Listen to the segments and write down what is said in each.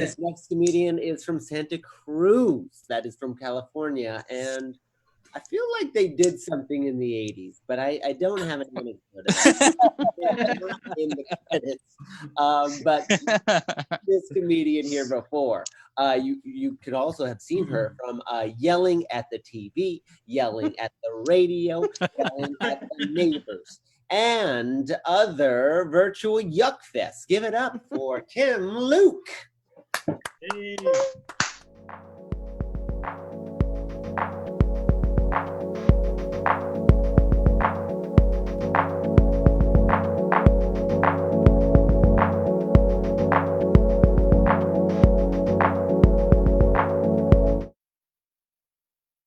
This next comedian is from Santa Cruz. That is from California. And I feel like they did something in the 80s, but I don't have an anecdote of that in the credits. But this comedian here before. You could also have seen her from yelling at the TV, yelling at the radio, yelling at the neighbors, and other virtual yuck fests. Give it up for Kim Luke. Hey.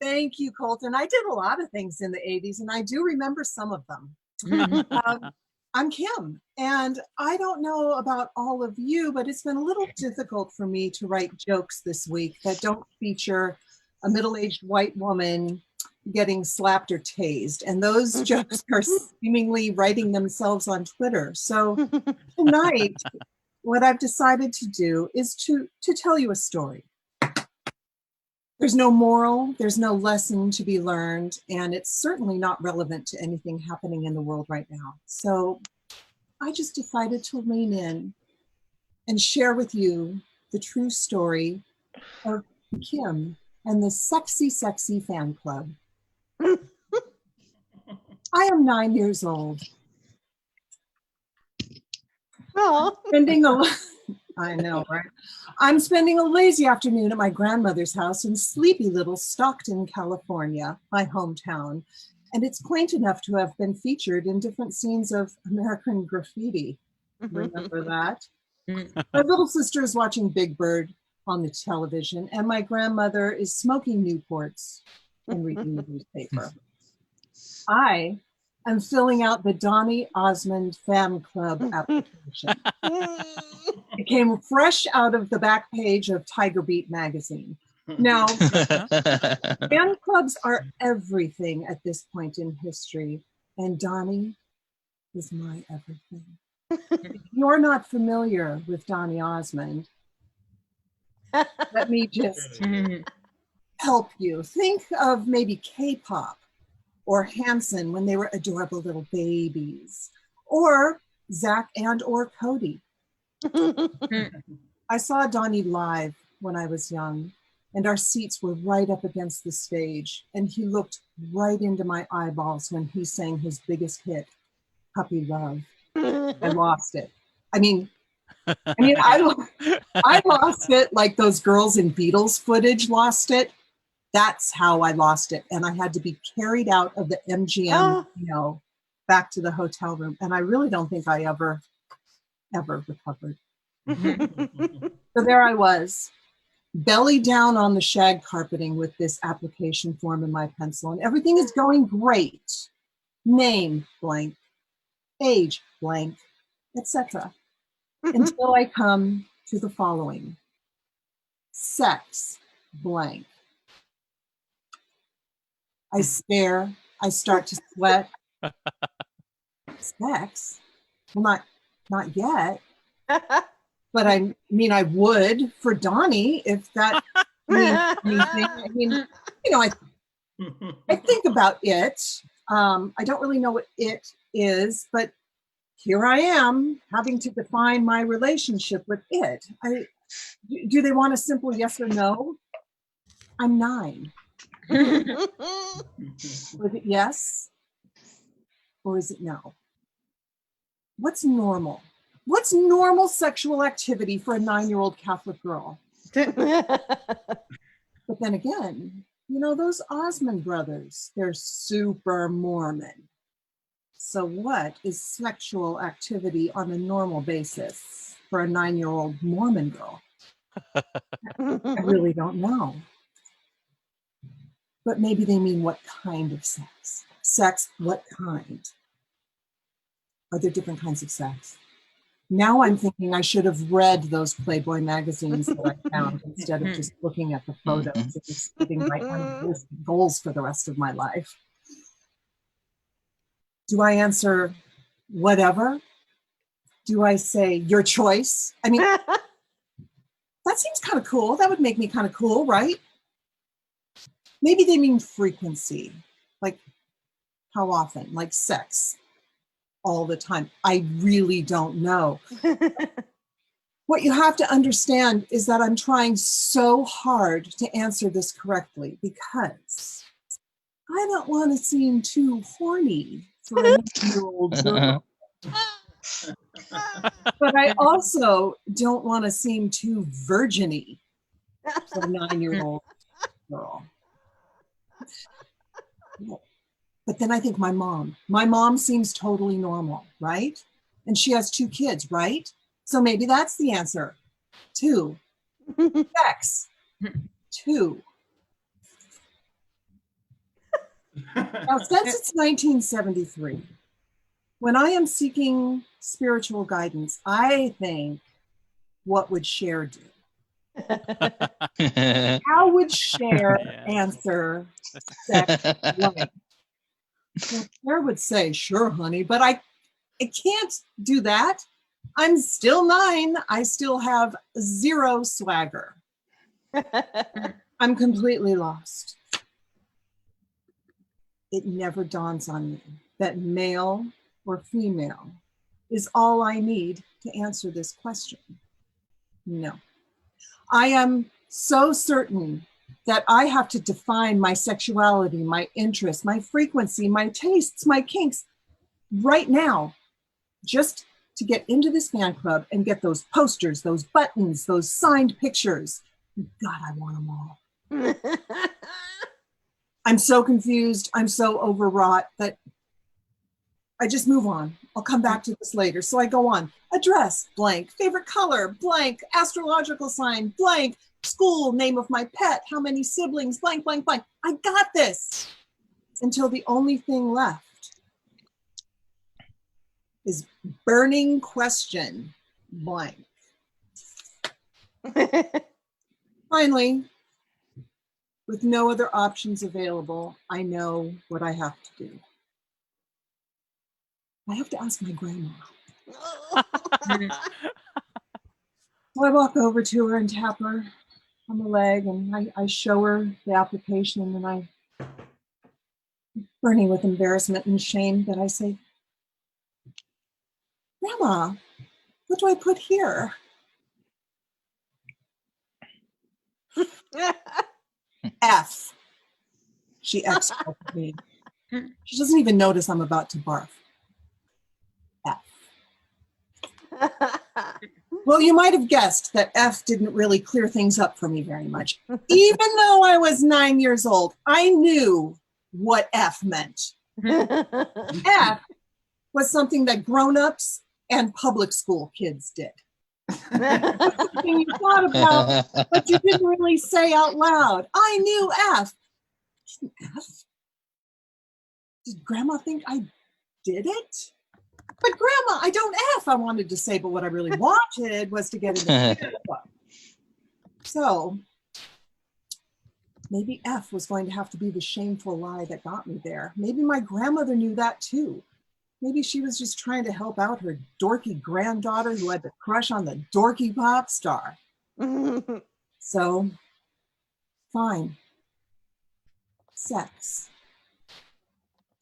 Thank you, Colton. I did a lot of things in the 80s, and I do remember some of them. I'm Kim, and I don't know about all of you, but it's been a little difficult for me to write jokes this week that don't feature a middle-aged white woman getting slapped or tased. And those jokes are seemingly writing themselves on Twitter. So tonight, what I've decided to do is to tell you a story. There's no moral, there's no lesson to be learned, and it's certainly not relevant to anything happening in the world right now. So I just decided to lean in and share with you the true story of Kim and the Sexy, Sexy fan club. I am 9 years old. Oh. I know, right? I'm spending a lazy afternoon at my grandmother's house in sleepy little Stockton, California, my hometown. And it's quaint enough to have been featured in different scenes of American Graffiti. Remember that? My little sister is watching Big Bird on the television, and my grandmother is smoking Newports and reading the newspaper. I am filling out the Donny Osmond fan club application. It came fresh out of the back page of Tiger Beat magazine. Now, fan clubs are everything at this point in history, and Donny is my everything. If you're not familiar with Donny Osmond, let me just help you. Think of maybe K-pop or Hanson when they were adorable little babies, or Zach and or Cody. I saw Donny live when I was young, and our seats were right up against the stage, and he looked right into my eyeballs when he sang his biggest hit, Puppy Love. I lost it. I lost it like those girls in Beatles footage lost it. That's how I lost it. And I had to be carried out of the MGM, back to the hotel room. And I really don't think I ever recovered. So there I was, belly down on the shag carpeting with this application form in my pencil, and everything is going great. Name blank, age blank, etc. Until I come to the following. Sex blank. I stare, I start to sweat. Sex? Well, not yet. But I would for Donny if that means anything. I think about it. I don't really know what it is, but here I am having to define my relationship with it. Do they want a simple yes or no? I'm 9. Was it yes or is it no? What's normal? What's normal sexual activity for a 9-year-old Catholic girl? But then again, those Osmond brothers, they're super Mormon. So what is sexual activity on a normal basis for a 9-year-old Mormon girl? I really don't know. But maybe they mean what kind of sex? Sex, what kind? Are there different kinds of sex? Now I'm thinking I should have read those Playboy magazines that I found instead of just looking at the photos and just getting my unrealistic goals for the rest of my life. Do I answer whatever? Do I say your choice? That's that seems kind of cool. That would make me kind of cool, right? Maybe they mean frequency, like how often, like sex all the time. I really don't know. What you have to understand is that I'm trying so hard to answer this correctly because I don't want to seem too horny for a 9-year-old girl. But I also don't want to seem too virgin-y for a 9-year-old girl. But then I think my mom seems totally normal, right? And she has 2 kids, right? So maybe that's the answer. 2. Sex. 2. Now, since it's 1973, when I am seeking spiritual guidance, I think, what would Cher do? How would Cher answer sex blank? Well, Cher would say, sure, honey, but I can't do that. I'm still 9. I still have 0 swagger. I'm completely lost. It never dawns on me that male or female is all I need to answer this question. No. I am so certain that I have to define my sexuality, my interests, my frequency, my tastes, my kinks right now, just to get into this fan club and get those posters, those buttons, those signed pictures. God, I want them all. I'm so confused. I'm so overwrought that I just move on. I'll come back to this later. So I go on. Address, blank. Favorite color, blank. Astrological sign, blank. School, name of my pet, how many siblings, blank, blank, blank. I got this. Until the only thing left is burning question, blank. Finally, with no other options available, I know what I have to do. I have to ask my grandma. So I walk over to her and tap her on the leg, and I show her the application, and I, burning with embarrassment and shame, that I say, Grandma, what do I put here? F. She F's me. She doesn't even notice I'm about to barf. F. Well, you might have guessed that F didn't really clear things up for me very much. Even though I was 9 years old, I knew what F meant. F was something that grown-ups and public school kids did. Something you thought about, but you didn't really say out loud. I knew F. F? Did Grandma think I did it? But Grandma, I don't F, I wanted to say, but what I really wanted was to get in the club. So maybe F was going to have to be the shameful lie that got me there. Maybe my grandmother knew that too. Maybe she was just trying to help out her dorky granddaughter who had the crush on the dorky pop star. So, fine. Sex.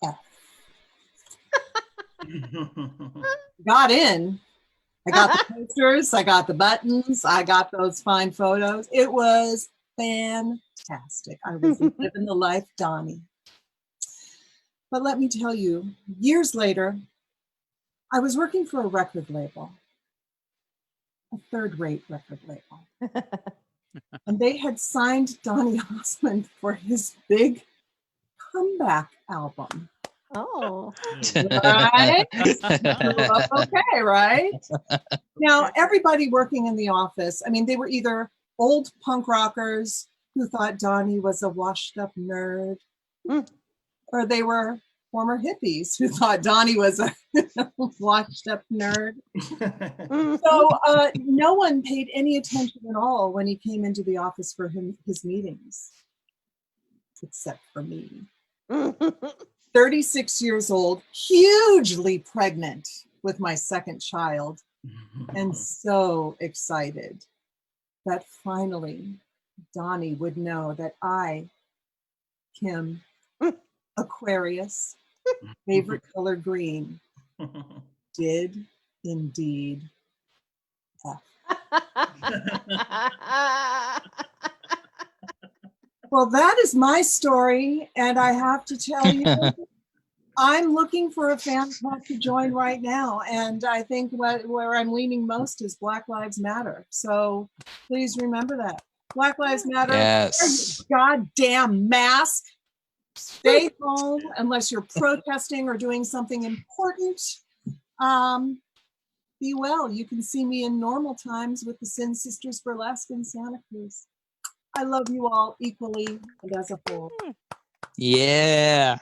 F. Got in. I got the posters, I got the buttons, I got those fine photos. It was fantastic. I was living the life Donny. But let me tell you, years later, I was working for a record label, a third-rate record label. And they had signed Donny Osmond for his big comeback album. Oh. Right? Okay, right? Now, everybody working in the office, I mean, they were either old punk rockers who thought Donny was a washed-up nerd, or they were former hippies who thought Donny was a washed-up nerd. So no one paid any attention at all when he came into the office for his meetings, except for me. 36 years old, hugely pregnant with my second child, and so excited that finally Donny would know that I, Kim, Aquarius, favorite color green, did indeed F. Well, that is my story, and I have to tell you, I'm looking for a fan club to join right now, and I think where I'm leaning most is Black Lives Matter. So please remember that. Black Lives Matter. Yes. Wear your goddamn mask. Stay home unless you're protesting or doing something important. Be well. You can see me in normal times with the Sin Sisters Burlesque in Santa Cruz. I love you all equally and as a whole. Yeah.